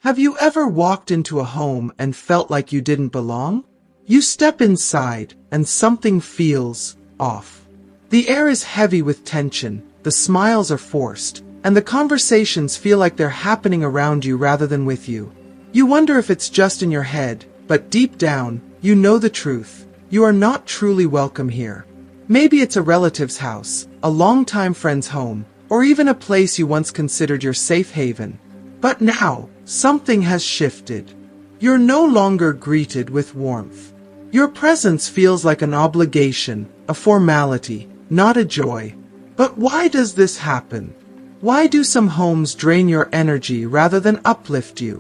Have you ever walked into a home and felt like you didn't belong? You step inside and something feels off. The air is heavy with tension, the smiles are forced, and the conversations feel like they're happening around you rather than with you. You wonder if it's just in your head, but deep down, you know the truth. You are not truly welcome here. Maybe it's a relative's house, a longtime friend's home, or even a place you once considered your safe haven. But now, something has shifted. You're no longer greeted with warmth. Your presence feels like an obligation, a formality, not a joy. But why does this happen? Why do some homes drain your energy rather than uplift you?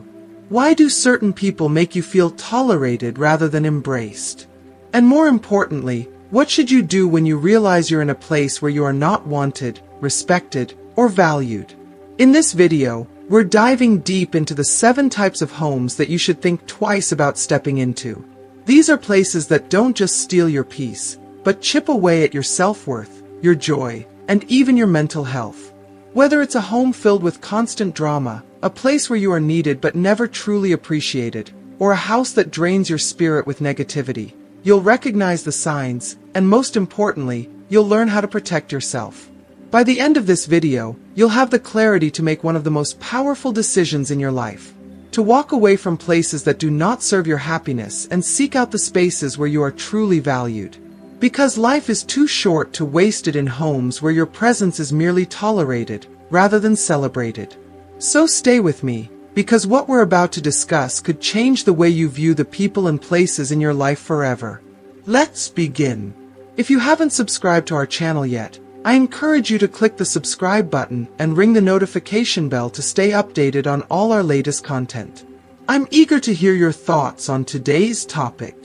Why do certain people make you feel tolerated rather than embraced? And more importantly, what should you do when you realize you're in a place where you are not wanted, respected, or valued? In this video, we're diving deep into the 7 types of homes that you should think twice about stepping into. These are places that don't just steal your peace, but chip away at your self-worth, your joy, and even your mental health. Whether it's a home filled with constant drama, a place where you are needed but never truly appreciated, or a house that drains your spirit with negativity, you'll recognize the signs, and most importantly, you'll learn how to protect yourself. By the end of this video, you'll have the clarity to make one of the most powerful decisions in your life. To walk away from places that do not serve your happiness and seek out the spaces where you are truly valued. Because life is too short to waste it in homes where your presence is merely tolerated, rather than celebrated. So stay with me, because what we're about to discuss could change the way you view the people and places in your life forever. Let's begin. If you haven't subscribed to our channel yet, I encourage you to click the subscribe button and ring the notification bell to stay updated on all our latest content. I'm eager to hear your thoughts on today's topic.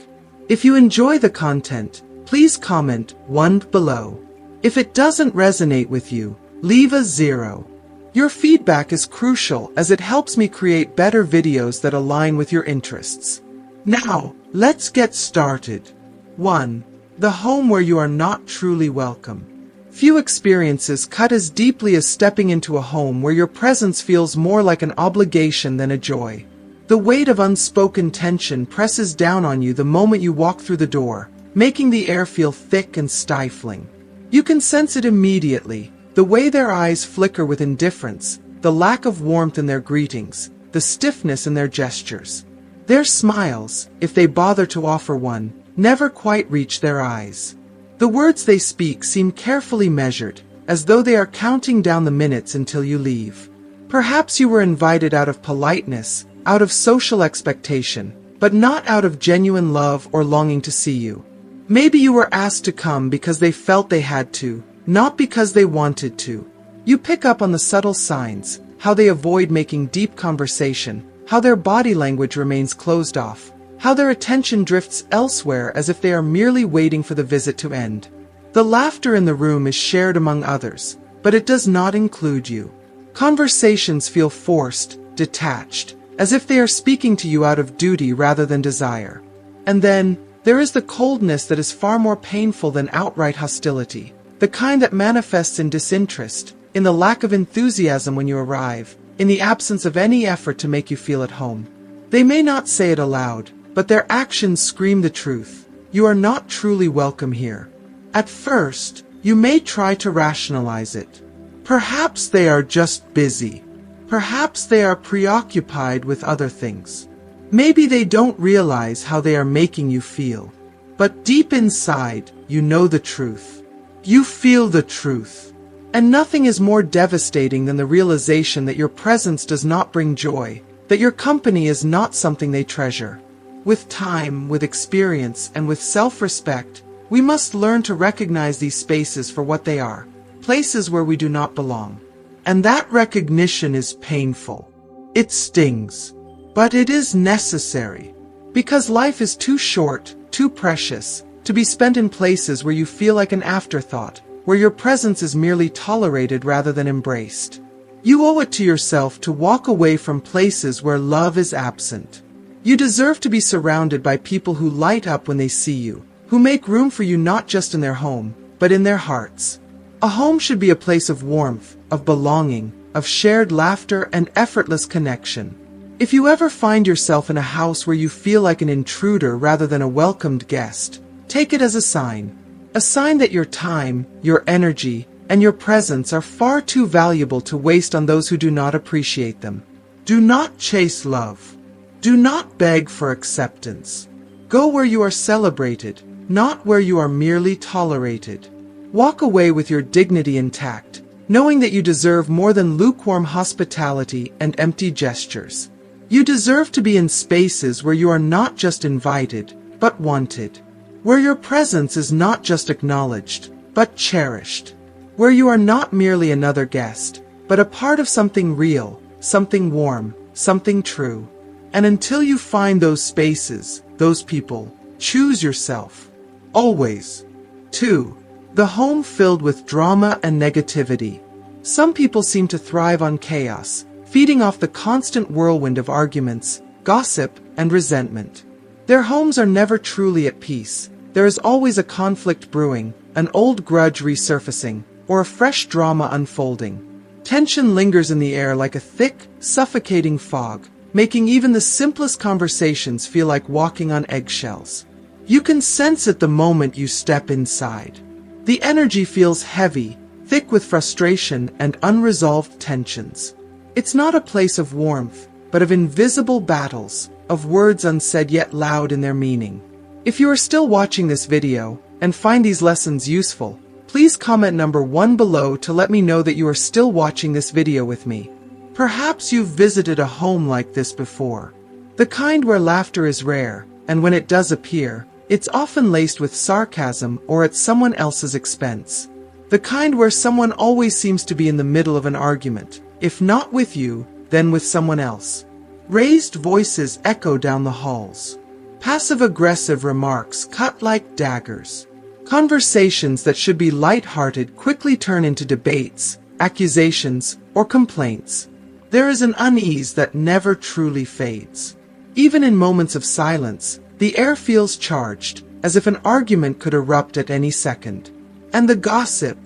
If you enjoy the content, please comment 1 below. If it doesn't resonate with you, leave a 0. Your feedback is crucial as it helps me create better videos that align with your interests. Now, let's get started. 1. The home where you are not truly welcome. Few experiences cut as deeply as stepping into a home where your presence feels more like an obligation than a joy. The weight of unspoken tension presses down on you the moment you walk through the door, making the air feel thick and stifling. You can sense it immediately, the way their eyes flicker with indifference, the lack of warmth in their greetings, the stiffness in their gestures. Their smiles, if they bother to offer one, never quite reach their eyes. The words they speak seem carefully measured, as though they are counting down the minutes until you leave. Perhaps you were invited out of politeness, out of social expectation, but not out of genuine love or longing to see you. Maybe you were asked to come because they felt they had to, not because they wanted to. You pick up on the subtle signs, how they avoid making deep conversation, how their body language remains closed off, how their attention drifts elsewhere as if they are merely waiting for the visit to end. The laughter in the room is shared among others, but it does not include you. Conversations feel forced, detached, as if they are speaking to you out of duty rather than desire. And then, there is the coldness that is far more painful than outright hostility, the kind that manifests in disinterest, in the lack of enthusiasm when you arrive, in the absence of any effort to make you feel at home. They may not say it aloud, but their actions scream the truth. You are not truly welcome here. At first, you may try to rationalize it. Perhaps they are just busy. Perhaps they are preoccupied with other things. Maybe they don't realize how they are making you feel. But deep inside, you know the truth. You feel the truth. And nothing is more devastating than the realization that your presence does not bring joy, that your company is not something they treasure. With time, with experience, and with self-respect, we must learn to recognize these spaces for what they are, places where we do not belong. And that recognition is painful. It stings. But it is necessary. Because life is too short, too precious, to be spent in places where you feel like an afterthought, where your presence is merely tolerated rather than embraced. You owe it to yourself to walk away from places where love is absent. You deserve to be surrounded by people who light up when they see you, who make room for you not just in their home, but in their hearts. A home should be a place of warmth, of belonging, of shared laughter and effortless connection. If you ever find yourself in a house where you feel like an intruder rather than a welcomed guest, take it as a sign. A sign that your time, your energy, and your presence are far too valuable to waste on those who do not appreciate them. Do not chase love. Do not beg for acceptance. Go where you are celebrated, not where you are merely tolerated. Walk away with your dignity intact, knowing that you deserve more than lukewarm hospitality and empty gestures. You deserve to be in spaces where you are not just invited, but wanted. Where your presence is not just acknowledged, but cherished. Where you are not merely another guest, but a part of something real, something warm, something true. And until you find those spaces, those people, choose yourself. Always. 2. The home filled with drama and negativity. Some people seem to thrive on chaos, feeding off the constant whirlwind of arguments, gossip, and resentment. Their homes are never truly at peace. There is always a conflict brewing, an old grudge resurfacing, or a fresh drama unfolding. Tension lingers in the air like a thick, suffocating fog, making even the simplest conversations feel like walking on eggshells. You can sense it the moment you step inside. The energy feels heavy, thick with frustration and unresolved tensions. It's not a place of warmth, but of invisible battles, of words unsaid yet loud in their meaning. If you are still watching this video and find these lessons useful, please comment number 1 below to let me know that you are still watching this video with me. Perhaps you've visited a home like this before. The kind where laughter is rare, and when it does appear, it's often laced with sarcasm or at someone else's expense. The kind where someone always seems to be in the middle of an argument, if not with you, then with someone else. Raised voices echo down the halls. Passive-aggressive remarks cut like daggers. Conversations that should be light-hearted quickly turn into debates, accusations, or complaints. There is an unease that never truly fades. Even in moments of silence, the air feels charged, as if an argument could erupt at any second. And the gossip,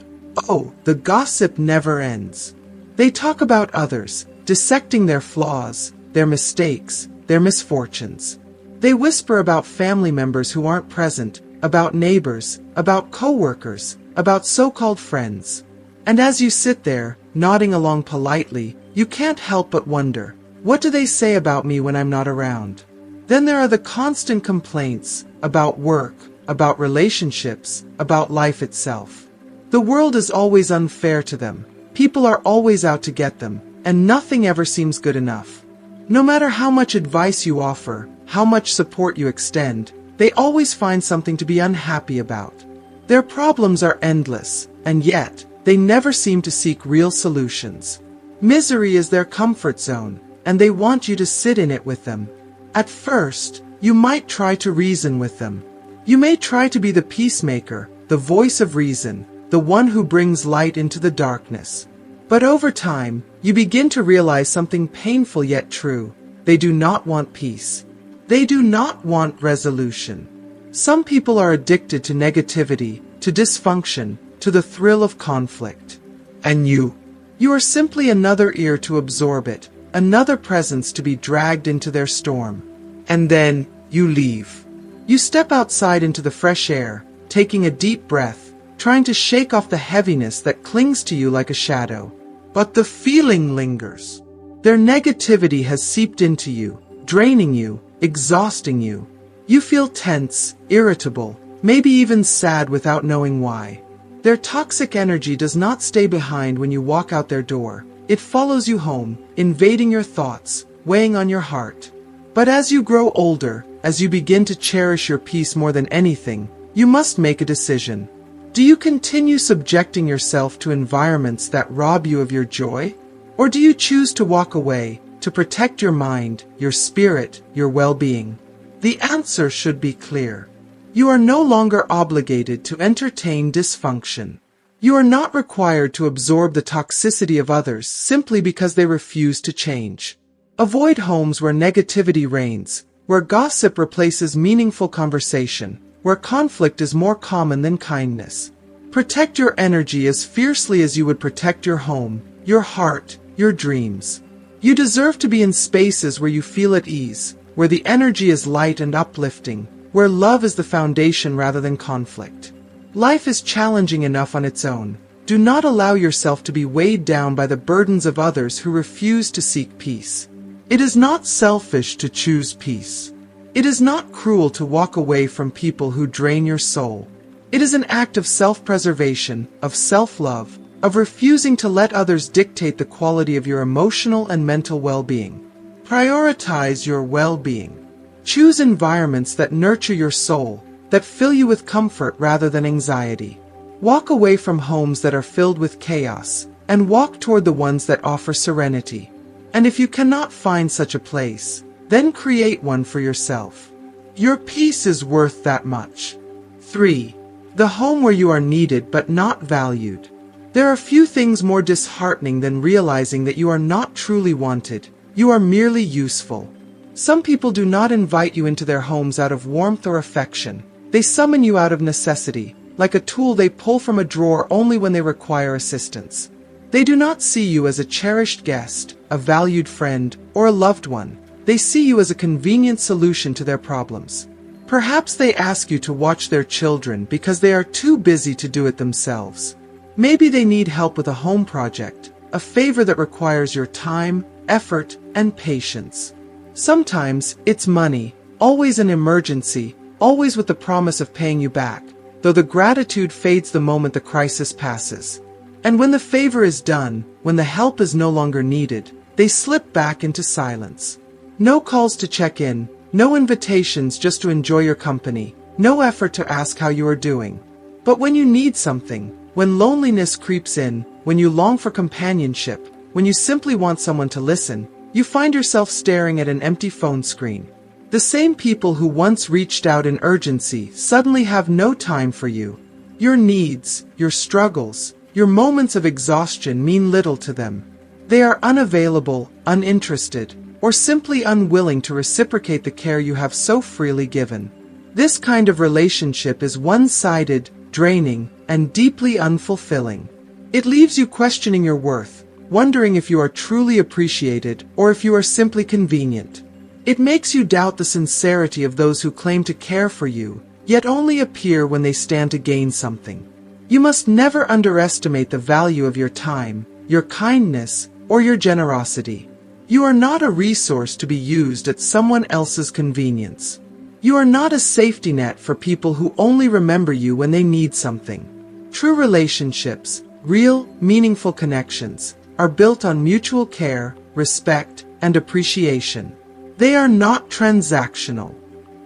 the gossip never ends. They talk about others, dissecting their flaws, their mistakes, their misfortunes. They whisper about family members who aren't present, about neighbors, about co-workers, about so-called friends. And as you sit there, nodding along politely, you can't help but wonder, what do they say about me when I'm not around? Then there are the constant complaints about work, about relationships, about life itself. The world is always unfair to them. People are always out to get them, and nothing ever seems good enough. No matter how much advice you offer, how much support you extend, they always find something to be unhappy about. Their problems are endless, and yet, they never seem to seek real solutions. Misery is their comfort zone, and they want you to sit in it with them. At first, you might try to reason with them. You may try to be the peacemaker, the voice of reason, the one who brings light into the darkness. But over time, you begin to realize something painful yet true. They do not want peace. They do not want resolution. Some people are addicted to negativity, to dysfunction, to the thrill of conflict. And you are simply another ear to absorb it, another presence to be dragged into their storm. And then, you leave. You step outside into the fresh air, taking a deep breath, trying to shake off the heaviness that clings to you like a shadow. But the feeling lingers. Their negativity has seeped into you, draining you, exhausting you. You feel tense, irritable, maybe even sad without knowing why. Their toxic energy does not stay behind when you walk out their door. It follows you home, invading your thoughts, weighing on your heart. But as you grow older, as you begin to cherish your peace more than anything, you must make a decision. Do you continue subjecting yourself to environments that rob you of your joy? Or do you choose to walk away, to protect your mind, your spirit, your well-being? The answer should be clear. You are no longer obligated to entertain dysfunction. You are not required to absorb the toxicity of others simply because they refuse to change. Avoid homes where negativity reigns, where gossip replaces meaningful conversation, where conflict is more common than kindness. Protect your energy as fiercely as you would protect your home, your heart, your dreams. You deserve to be in spaces where you feel at ease, where the energy is light and uplifting, where love is the foundation rather than conflict. Life is challenging enough on its own. Do not allow yourself to be weighed down by the burdens of others who refuse to seek peace. It is not selfish to choose peace. It is not cruel to walk away from people who drain your soul. It is an act of self-preservation, of self-love, of refusing to let others dictate the quality of your emotional and mental well-being. Prioritize your well-being. Choose environments that nurture your soul, that fill you with comfort rather than anxiety. Walk away from homes that are filled with chaos, and walk toward the ones that offer serenity. And if you cannot find such a place, then create one for yourself. Your peace is worth that much. 3. The home where you are needed but not valued. There are few things more disheartening than realizing that you are not truly wanted. You are merely useful. Some people do not invite you into their homes out of warmth or affection. They summon you out of necessity, like a tool they pull from a drawer only when they require assistance. They do not see you as a cherished guest, a valued friend, or a loved one. They see you as a convenient solution to their problems. Perhaps they ask you to watch their children because they are too busy to do it themselves. Maybe they need help with a home project, a favor that requires your time, effort, and patience. Sometimes it's money, always an emergency, always with the promise of paying you back, though the gratitude fades the moment the crisis passes. And when the favor is done, when the help is no longer needed, they slip back into silence. No calls to check in, no invitations just to enjoy your company, no effort to ask how you are doing. But when you need something, when loneliness creeps in, when you long for companionship, when you simply want someone to listen, you find yourself staring at an empty phone screen. The same people who once reached out in urgency suddenly have no time for you. Your needs, your struggles, your moments of exhaustion mean little to them. They are unavailable, uninterested, or simply unwilling to reciprocate the care you have so freely given. This kind of relationship is one-sided, draining, and deeply unfulfilling. It leaves you questioning your worth, wondering if you are truly appreciated or if you are simply convenient. It makes you doubt the sincerity of those who claim to care for you, yet only appear when they stand to gain something. You must never underestimate the value of your time, your kindness, or your generosity. You are not a resource to be used at someone else's convenience. You are not a safety net for people who only remember you when they need something. True relationships, real, meaningful connections, are built on mutual care, respect, and appreciation. They are not transactional.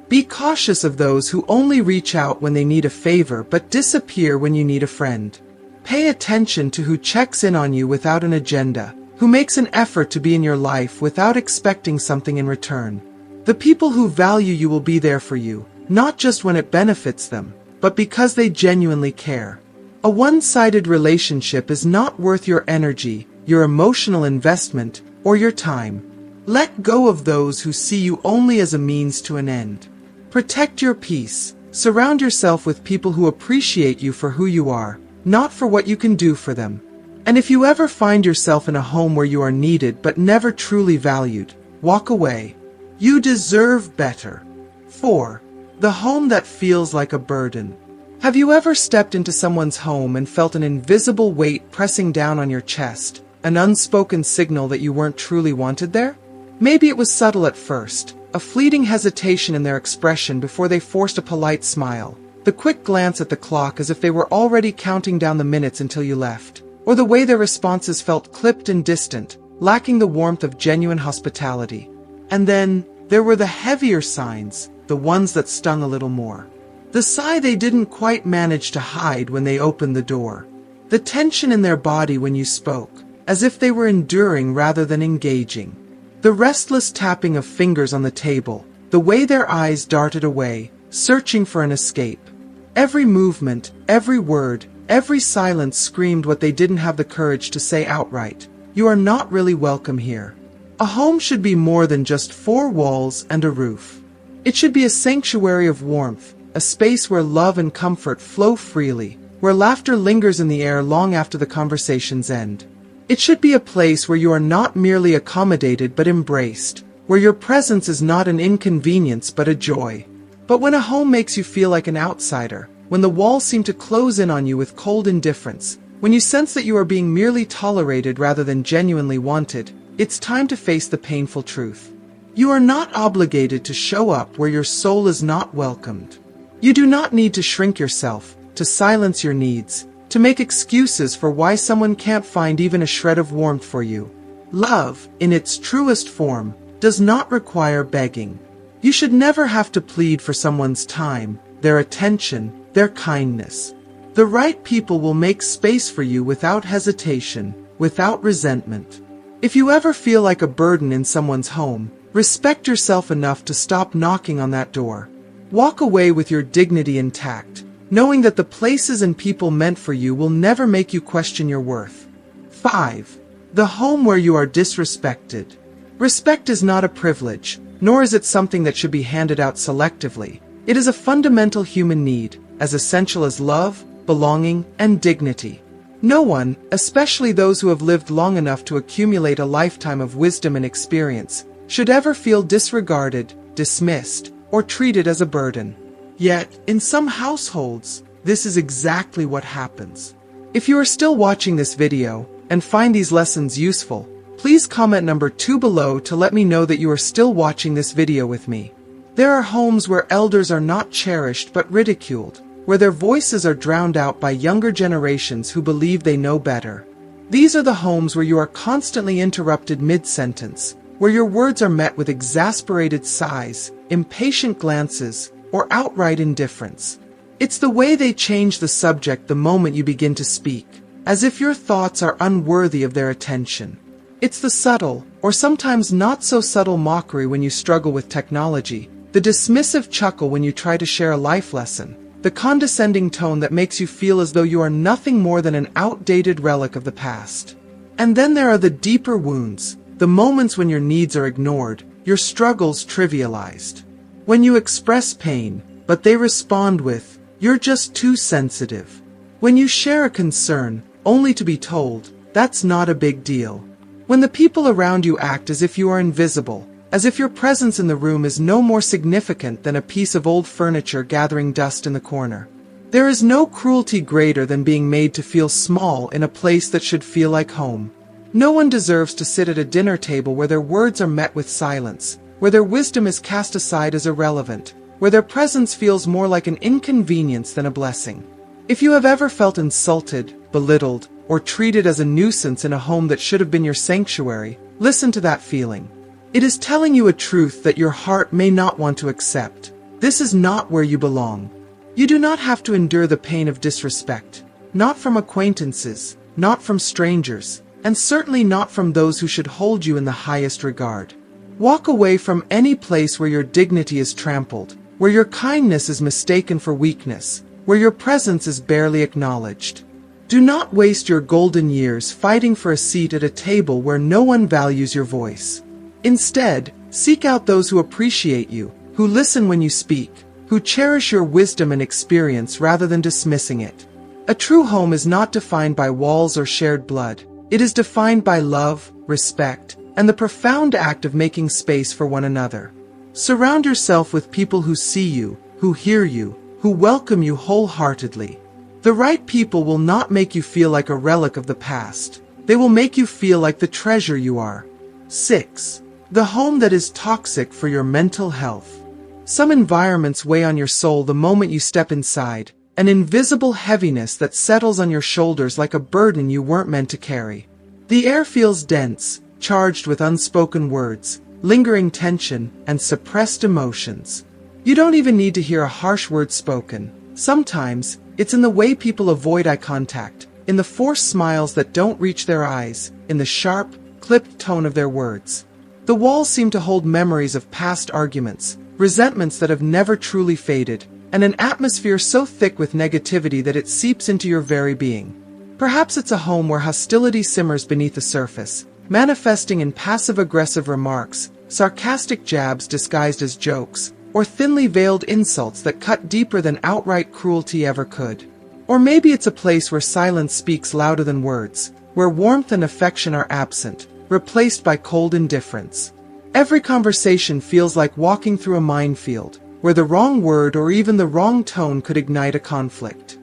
Be cautious of those who only reach out when they need a favor but disappear when you need a friend. Pay attention to who checks in on you without an agenda, who makes an effort to be in your life without expecting something in return. The people who value you will be there for you, not just when it benefits them, but because they genuinely care. A one-sided relationship is not worth your energy, your emotional investment, or your time. Let go of those who see you only as a means to an end. Protect your peace. Surround yourself with people who appreciate you for who you are, not for what you can do for them. And if you ever find yourself in a home where you are needed but never truly valued, walk away. You deserve better. 4. The home that feels like a burden. Have you ever stepped into someone's home and felt an invisible weight pressing down on your chest, an unspoken signal that you weren't truly wanted there? Maybe it was subtle at first, a fleeting hesitation in their expression before they forced a polite smile, the quick glance at the clock as if they were already counting down the minutes until you left, or the way their responses felt clipped and distant, lacking the warmth of genuine hospitality. And then, there were the heavier signs, the ones that stung a little more. The sigh they didn't quite manage to hide when they opened the door. The tension in their body when you spoke, as if they were enduring rather than engaging. The restless tapping of fingers on the table, the way their eyes darted away, searching for an escape. Every movement, every word, every silence screamed what they didn't have the courage to say outright. You are not really welcome here. A home should be more than just 4 walls and a roof. It should be a sanctuary of warmth, a space where love and comfort flow freely, where laughter lingers in the air long after the conversations end. It should be a place where you are not merely accommodated but embraced, where your presence is not an inconvenience but a joy. But when a home makes you feel like an outsider, when the walls seem to close in on you with cold indifference, when you sense that you are being merely tolerated rather than genuinely wanted, it's time to face the painful truth. You are not obligated to show up where your soul is not welcomed. You do not need to shrink yourself, to silence your needs, to make excuses for why someone can't find even a shred of warmth for you. Love, in its truest form, does not require begging. You should never have to plead for someone's time, their attention, their kindness. The right people will make space for you without hesitation, without resentment. If you ever feel like a burden in someone's home, respect yourself enough to stop knocking on that door. Walk away with your dignity intact, knowing that the places and people meant for you will never make you question your worth. 5. The home where you are disrespected. Respect is not a privilege, nor is it something that should be handed out selectively. It is a fundamental human need, as essential as love, belonging, and dignity. No one, especially those who have lived long enough to accumulate a lifetime of wisdom and experience, should ever feel disregarded, dismissed, or treated as a burden. Yet, in some households, this is exactly what happens. If you are still watching this video, and find these lessons useful, please comment number 2 below to let me know that you are still watching this video with me. There are homes where elders are not cherished but ridiculed, where their voices are drowned out by younger generations who believe they know better. These are the homes where you are constantly interrupted mid-sentence, where your words are met with exasperated sighs, impatient glances, or outright indifference. It's the way they change the subject the moment you begin to speak, as if your thoughts are unworthy of their attention. It's the subtle, or sometimes not so subtle mockery when you struggle with technology, the dismissive chuckle when you try to share a life lesson, the condescending tone that makes you feel as though you are nothing more than an outdated relic of the past. And then there are the deeper wounds, the moments when your needs are ignored, your struggles trivialized. When you express pain, but they respond with, "You're just too sensitive." When you share a concern, only to be told, "That's not a big deal." When the people around you act as if you are invisible, as if your presence in the room is no more significant than a piece of old furniture gathering dust in the corner. There is no cruelty greater than being made to feel small in a place that should feel like home. No one deserves to sit at a dinner table where their words are met with silence, where their wisdom is cast aside as irrelevant, where their presence feels more like an inconvenience than a blessing. If you have ever felt insulted, belittled, or treated as a nuisance in a home that should have been your sanctuary, listen to that feeling. It is telling you a truth that your heart may not want to accept. This is not where you belong. You do not have to endure the pain of disrespect, not from acquaintances, not from strangers, and certainly not from those who should hold you in the highest regard. Walk away from any place where your dignity is trampled, where your kindness is mistaken for weakness, where your presence is barely acknowledged. Do not waste your golden years fighting for a seat at a table where no one values your voice. Instead, seek out those who appreciate you, who listen when you speak, who cherish your wisdom and experience rather than dismissing it. A true home is not defined by walls or shared blood. It is defined by love, respect, and the profound act of making space for one another. Surround yourself with people who see you, who hear you, who welcome you wholeheartedly. The right people will not make you feel like a relic of the past. They will make you feel like the treasure you are. 6. The home that is toxic for your mental health. Some environments weigh on your soul the moment you step inside, an invisible heaviness that settles on your shoulders like a burden you weren't meant to carry. The air feels dense, charged with unspoken words, lingering tension, and suppressed emotions. You don't even need to hear a harsh word spoken. Sometimes, it's in the way people avoid eye contact, in the forced smiles that don't reach their eyes, in the sharp, clipped tone of their words. The walls seem to hold memories of past arguments, resentments that have never truly faded, and an atmosphere so thick with negativity that it seeps into your very being. Perhaps it's a home where hostility simmers beneath the surface, manifesting in passive-aggressive remarks, sarcastic jabs disguised as jokes, or thinly veiled insults that cut deeper than outright cruelty ever could. Or maybe it's a place where silence speaks louder than words, where warmth and affection are absent, replaced by cold indifference. Every conversation feels like walking through a minefield, where the wrong word or even the wrong tone could ignite a conflict.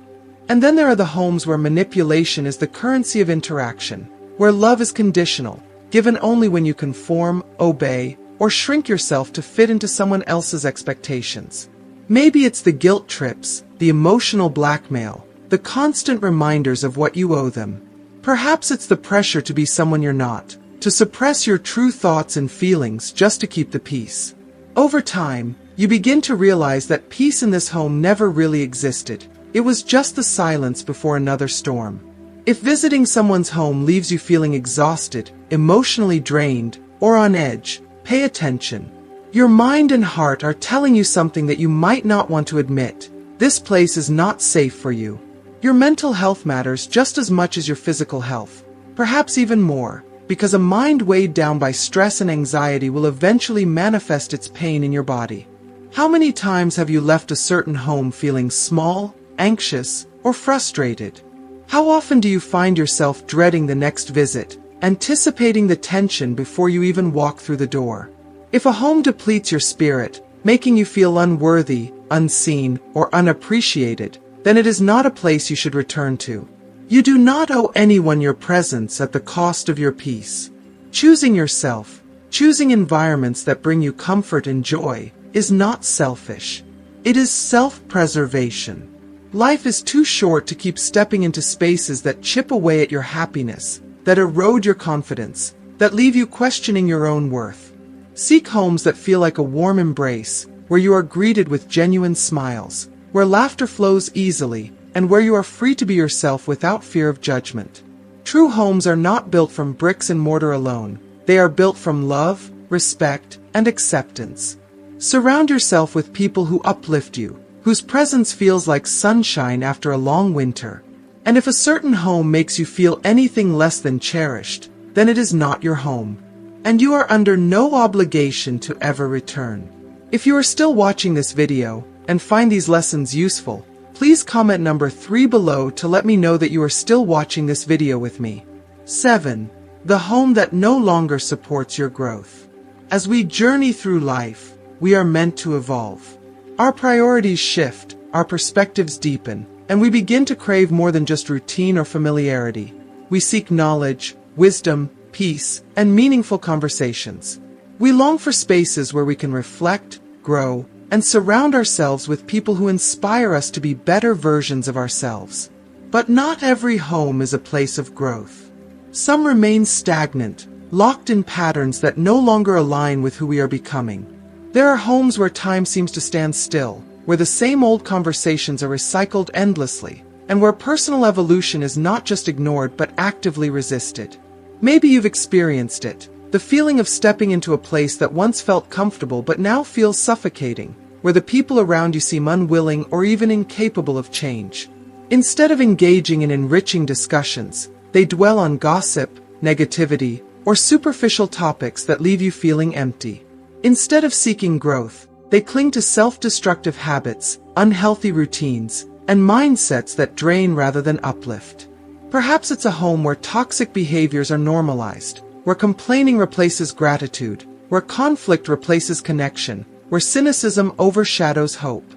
And then there are the homes where manipulation is the currency of interaction, where love is conditional, given only when you conform, obey, or shrink yourself to fit into someone else's expectations. Maybe it's the guilt trips, the emotional blackmail, the constant reminders of what you owe them. Perhaps it's the pressure to be someone you're not, to suppress your true thoughts and feelings just to keep the peace. Over time, you begin to realize that peace in this home never really existed. It was just the silence before another storm. If visiting someone's home leaves you feeling exhausted, emotionally drained, or on edge, pay attention. Your mind and heart are telling you something that you might not want to admit. This place is not safe for you. Your mental health matters just as much as your physical health, perhaps even more, because a mind weighed down by stress and anxiety will eventually manifest its pain in your body. How many times have you left a certain home feeling small, anxious, or frustrated? How often do you find yourself dreading the next visit, anticipating the tension before you even walk through the door? If a home depletes your spirit, making you feel unworthy, unseen, or unappreciated, then it is not a place you should return to. You do not owe anyone your presence at the cost of your peace. Choosing yourself, choosing environments that bring you comfort and joy, is not selfish. It is self-preservation. Life is too short to keep stepping into spaces that chip away at your happiness, that erode your confidence, that leave you questioning your own worth. Seek homes that feel like a warm embrace, where you are greeted with genuine smiles, where laughter flows easily, and where you are free to be yourself without fear of judgment. True homes are not built from bricks and mortar alone. They are built from love, respect, and acceptance. Surround yourself with people who uplift you, whose presence feels like sunshine after a long winter. And if a certain home makes you feel anything less than cherished, then it is not your home. And you are under no obligation to ever return. If you are still watching this video and find these lessons useful, please comment number 3 below to let me know that you are still watching this video with me. 7. The home that no longer supports your growth. As we journey through life, we are meant to evolve. Our priorities shift, our perspectives deepen, and we begin to crave more than just routine or familiarity. We seek knowledge, wisdom, peace, and meaningful conversations. We long for spaces where we can reflect, grow, and surround ourselves with people who inspire us to be better versions of ourselves. But not every home is a place of growth. Some remain stagnant, locked in patterns that no longer align with who we are becoming. There are homes where time seems to stand still, where the same old conversations are recycled endlessly, and where personal evolution is not just ignored but actively resisted. Maybe you've experienced it, the feeling of stepping into a place that once felt comfortable but now feels suffocating, where the people around you seem unwilling or even incapable of change. Instead of engaging in enriching discussions, they dwell on gossip, negativity, or superficial topics that leave you feeling empty. Instead of seeking growth, they cling to self-destructive habits, unhealthy routines, and mindsets that drain rather than uplift. Perhaps it's a home where toxic behaviors are normalized, where complaining replaces gratitude, where conflict replaces connection, where cynicism overshadows hope.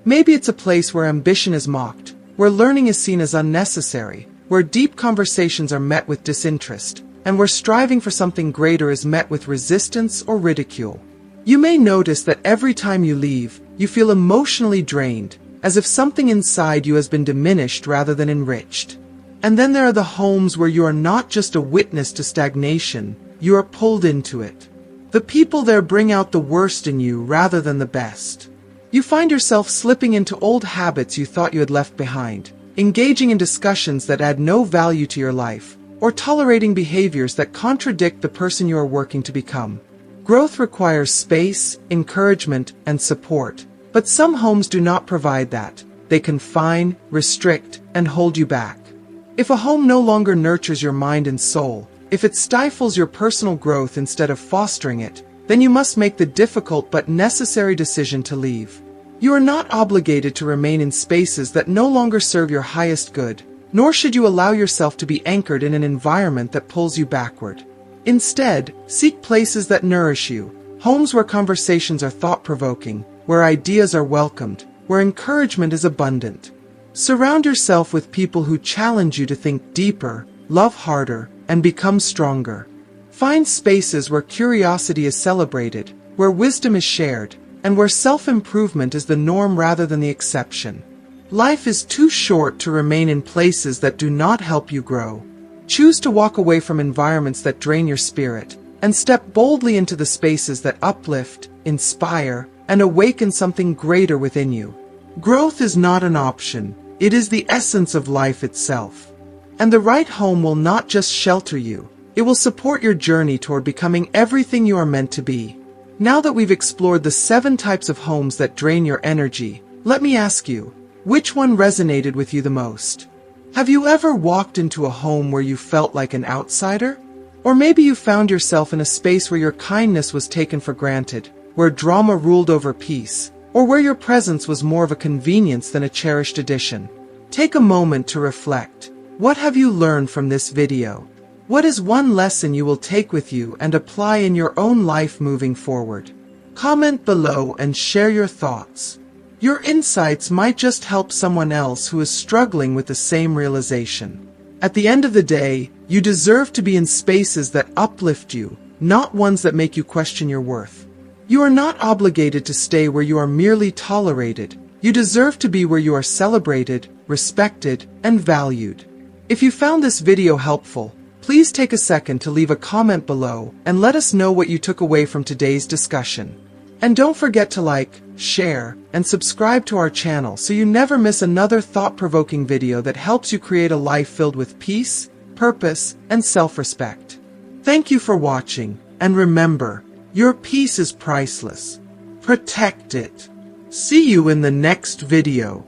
Maybe it's a place where ambition is mocked, where learning is seen as unnecessary, where deep conversations are met with disinterest, and where striving for something greater is met with resistance or ridicule. You may notice that every time you leave, you feel emotionally drained, as if something inside you has been diminished rather than enriched. And then there are the homes where you are not just a witness to stagnation, you are pulled into it. The people there bring out the worst in you rather than the best. You find yourself slipping into old habits you thought you had left behind, engaging in discussions that add no value to your life, or tolerating behaviors that contradict the person you are working to become. Growth requires space, encouragement, and support, but some homes do not provide that. They confine, restrict, and hold you back. If a home no longer nurtures your mind and soul, if it stifles your personal growth instead of fostering it, then you must make the difficult but necessary decision to leave. You are not obligated to remain in spaces that no longer serve your highest good. Nor should you allow yourself to be anchored in an environment that pulls you backward. Instead, seek places that nourish you, homes where conversations are thought-provoking, where ideas are welcomed, where encouragement is abundant. Surround yourself with people who challenge you to think deeper, love harder, and become stronger. Find spaces where curiosity is celebrated, where wisdom is shared, and where self-improvement is the norm rather than the exception. Life is too short to remain in places that do not help you grow. Choose to walk away from environments that drain your spirit, and step boldly into the spaces that uplift, inspire, and awaken something greater within you. Growth is not an option, it is the essence of life itself. And the right home will not just shelter you, it will support your journey toward becoming everything you are meant to be. Now that we've explored the 7 types of homes that drain your energy, let me ask you, which one resonated with you the most? Have you ever walked into a home where you felt like an outsider? Or maybe you found yourself in a space where your kindness was taken for granted, where drama ruled over peace, or where your presence was more of a convenience than a cherished addition. Take a moment to reflect. What have you learned from this video? What is one lesson you will take with you and apply in your own life moving forward? Comment below and share your thoughts. Your insights might just help someone else who is struggling with the same realization. At the end of the day, you deserve to be in spaces that uplift you, not ones that make you question your worth. You are not obligated to stay where you are merely tolerated. You deserve to be where you are celebrated, respected, and valued. If you found this video helpful, please take a second to leave a comment below and let us know what you took away from today's discussion. And don't forget to like, share, and subscribe to our channel so you never miss another thought-provoking video that helps you create a life filled with peace, purpose, and self-respect. Thank you for watching, and remember, your peace is priceless. Protect it. See you in the next video.